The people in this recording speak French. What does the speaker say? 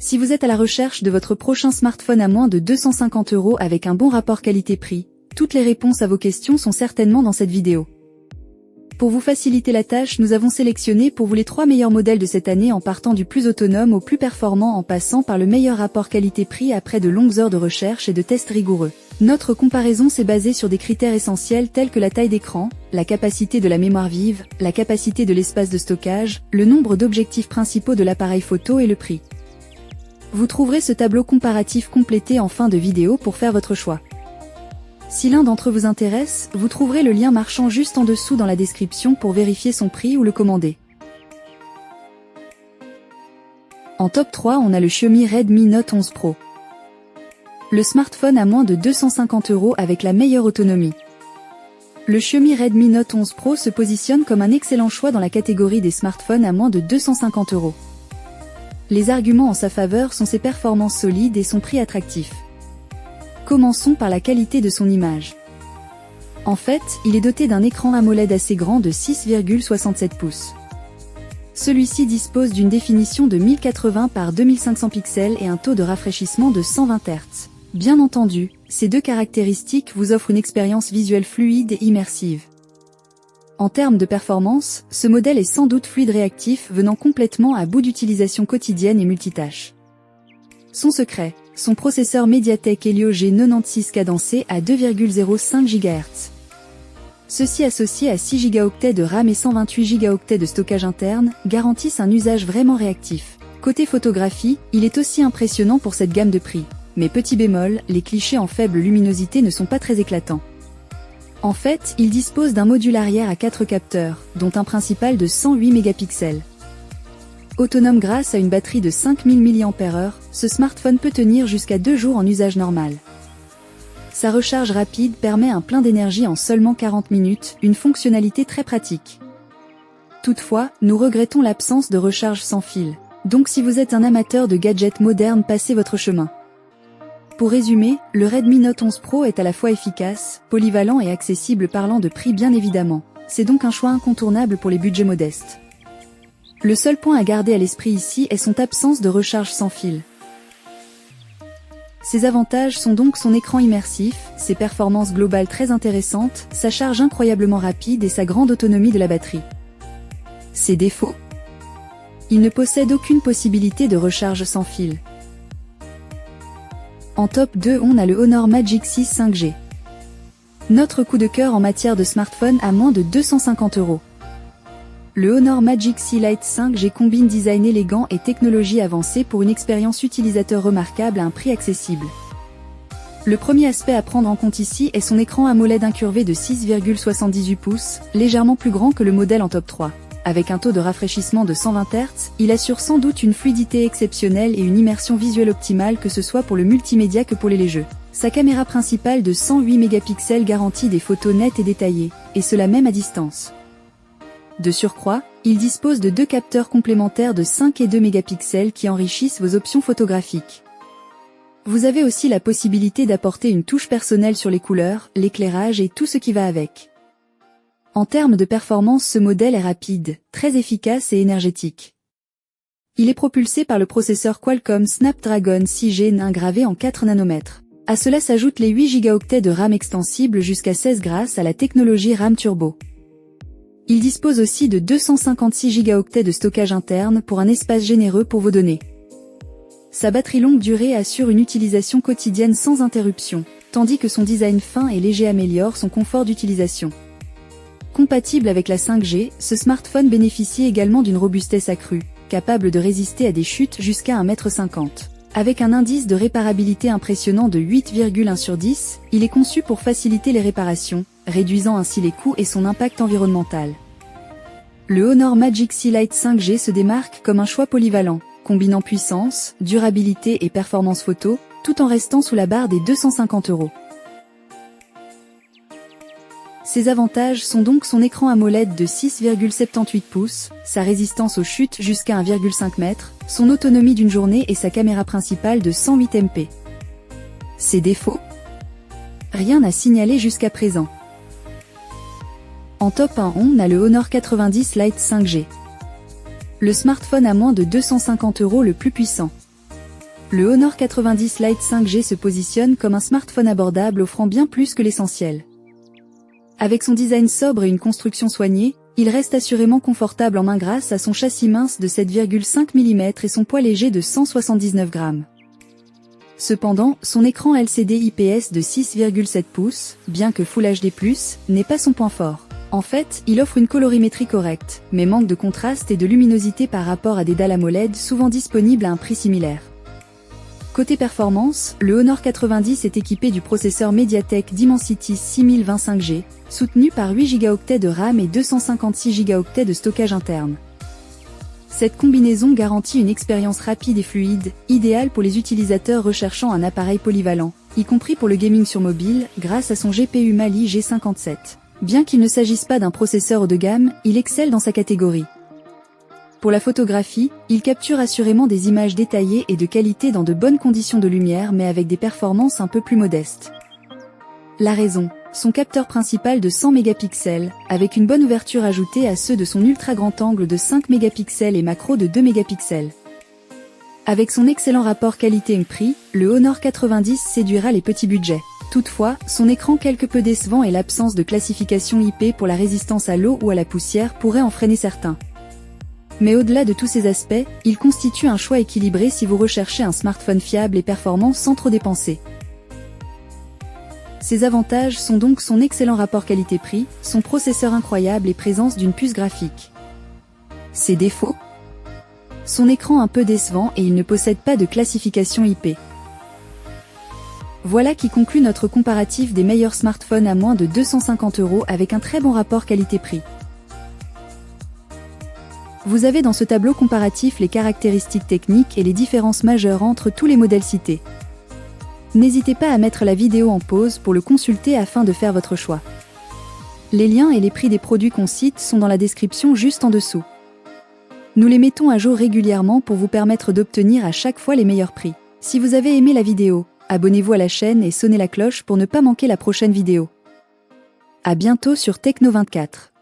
Si vous êtes à la recherche de votre prochain smartphone à moins de 250 € avec un bon rapport qualité-prix, toutes les réponses à vos questions sont certainement dans cette vidéo. Pour vous faciliter la tâche, nous avons sélectionné pour vous les 3 meilleurs modèles de cette année en partant du plus autonome au plus performant en passant par le meilleur rapport qualité-prix après de longues heures de recherche et de tests rigoureux. Notre comparaison s'est basée sur des critères essentiels tels que la taille d'écran, la capacité de la mémoire vive, la capacité de l'espace de stockage, le nombre d'objectifs principaux de l'appareil photo et le prix. Vous trouverez ce tableau comparatif complété en fin de vidéo pour faire votre choix. Si l'un d'entre eux vous intéresse, vous trouverez le lien marchand juste en dessous dans la description pour vérifier son prix ou le commander. En top 3, on a le Xiaomi Redmi Note 11 Pro. Le smartphone à moins de 250 € avec la meilleure autonomie. Le Xiaomi Redmi Note 11 Pro se positionne comme un excellent choix dans la catégorie des smartphones à moins de 250 €. Les arguments en sa faveur sont ses performances solides et son prix attractif. Commençons par la qualité de son image. En fait, il est doté d'un écran AMOLED assez grand de 6,67 pouces. Celui-ci dispose d'une définition de 1080 par 2500 pixels et un taux de rafraîchissement de 120 Hz. Bien entendu, ces deux caractéristiques vous offrent une expérience visuelle fluide et immersive. En termes de performance, ce modèle est sans doute fluide réactif venant complètement à bout d'utilisation quotidienne et multitâche. Son secret, son processeur MediaTek Helio G96 cadencé à 2,05 GHz. Ceux-ci associés à 6 Go de RAM et 128 Go de stockage interne, garantissent un usage vraiment réactif. Côté photographie, il est aussi impressionnant pour cette gamme de prix. Mais petit bémol, les clichés en faible luminosité ne sont pas très éclatants. En fait, il dispose d'un module arrière à 4 capteurs, dont un principal de 108 mégapixels. Autonome grâce à une batterie de 5000 mAh, ce smartphone peut tenir jusqu'à 2 jours en usage normal. Sa recharge rapide permet un plein d'énergie en seulement 40 minutes, une fonctionnalité très pratique. Toutefois, nous regrettons l'absence de recharge sans fil. Donc si vous êtes un amateur de gadgets modernes, passez votre chemin. Pour résumer, le Redmi Note 11 Pro est à la fois efficace, polyvalent et accessible parlant de prix bien évidemment. C'est donc un choix incontournable pour les budgets modestes. Le seul point à garder à l'esprit ici est son absence de recharge sans fil. Ses avantages sont donc son écran immersif, ses performances globales très intéressantes, sa charge incroyablement rapide et sa grande autonomie de la batterie. Ses défauts. Il ne possède aucune possibilité de recharge sans fil. En top 2, on a le Honor Magic 6 5G. Notre coup de cœur en matière de smartphone à moins de 250 €. Le Honor Magic 6 Lite 5G combine design élégant et technologie avancée pour une expérience utilisateur remarquable à un prix accessible. Le premier aspect à prendre en compte ici est son écran AMOLED incurvé de 6,78 pouces, légèrement plus grand que le modèle en top 3. Avec un taux de rafraîchissement de 120 Hz, il assure sans doute une fluidité exceptionnelle et une immersion visuelle optimale que ce soit pour le multimédia que pour les jeux. Sa caméra principale de 108 mégapixels garantit des photos nettes et détaillées, et cela même à distance. De surcroît, il dispose de 2 capteurs complémentaires de 5 et 2 mégapixels qui enrichissent vos options photographiques. Vous avez aussi la possibilité d'apporter une touche personnelle sur les couleurs, l'éclairage et tout ce qui va avec. En termes de performance, ce modèle est rapide, très efficace et énergétique. Il est propulsé par le processeur Qualcomm Snapdragon 6 Gen 1 gravé en 4 nanomètres. À cela s'ajoutent les 8 Go de RAM extensible jusqu'à 16 grâce à la technologie RAM Turbo. Il dispose aussi de 256 Go de stockage interne pour un espace généreux pour vos données. Sa batterie longue durée assure une utilisation quotidienne sans interruption, tandis que son design fin et léger améliore son confort d'utilisation. Compatible avec la 5G, ce smartphone bénéficie également d'une robustesse accrue, capable de résister à des chutes jusqu'à 1,50 m. Avec un indice de réparabilité impressionnant de 8,1 sur 10, il est conçu pour faciliter les réparations, réduisant ainsi les coûts et son impact environnemental. Le Honor Magic 6 Lite 5G se démarque comme un choix polyvalent, combinant puissance, durabilité et performance photo, tout en restant sous la barre des 250 €. Ses avantages sont donc son écran AMOLED de 6,78 pouces, sa résistance aux chutes jusqu'à 1,5 m, son autonomie d'une journée et sa caméra principale de 108 MP. Ses défauts? Rien à signaler jusqu'à présent. En top 1, on a le Honor 90 Lite 5G. Le smartphone à moins de 250 € le plus puissant. Le Honor 90 Lite 5G se positionne comme un smartphone abordable offrant bien plus que l'essentiel. Avec son design sobre et une construction soignée, il reste assurément confortable en main grâce à son châssis mince de 7,5 mm et son poids léger de 179 grammes. Cependant, son écran LCD IPS de 6,7 pouces, bien que Full HD+, n'est pas son point fort. En fait, il offre une colorimétrie correcte, mais manque de contraste et de luminosité par rapport à des dalles AMOLED souvent disponibles à un prix similaire. Côté performance, le Honor 90 est équipé du processeur MediaTek Dimensity 6020 5G, soutenu par 8 Go de RAM et 256 Go de stockage interne. Cette combinaison garantit une expérience rapide et fluide, idéale pour les utilisateurs recherchant un appareil polyvalent, y compris pour le gaming sur mobile, grâce à son GPU Mali G57. Bien qu'il ne s'agisse pas d'un processeur haut de gamme, il excelle dans sa catégorie. Pour la photographie, il capture assurément des images détaillées et de qualité dans de bonnes conditions de lumière mais avec des performances un peu plus modestes. La raison, son capteur principal de 100 mégapixels, avec une bonne ouverture ajoutée à ceux de son ultra grand angle de 5 mégapixels et macro de 2 mégapixels. Avec son excellent rapport qualité-prix, le Honor 90 séduira les petits budgets. Toutefois, son écran quelque peu décevant et l'absence de classification IP pour la résistance à l'eau ou à la poussière pourraient en freiner certains. Mais au-delà de tous ces aspects, il constitue un choix équilibré si vous recherchez un smartphone fiable et performant sans trop dépenser. Ses avantages sont donc son excellent rapport qualité-prix, son processeur incroyable et présence d'une puce graphique. Ses défauts ? Son écran un peu décevant et il ne possède pas de classification IP. Voilà qui conclut notre comparatif des meilleurs smartphones à moins de 250 € avec un très bon rapport qualité-prix. Vous avez dans ce tableau comparatif les caractéristiques techniques et les différences majeures entre tous les modèles cités. N'hésitez pas à mettre la vidéo en pause pour le consulter afin de faire votre choix. Les liens et les prix des produits qu'on cite sont dans la description juste en dessous. Nous les mettons à jour régulièrement pour vous permettre d'obtenir à chaque fois les meilleurs prix. Si vous avez aimé la vidéo, abonnez-vous à la chaîne et sonnez la cloche pour ne pas manquer la prochaine vidéo. À bientôt sur Techno24.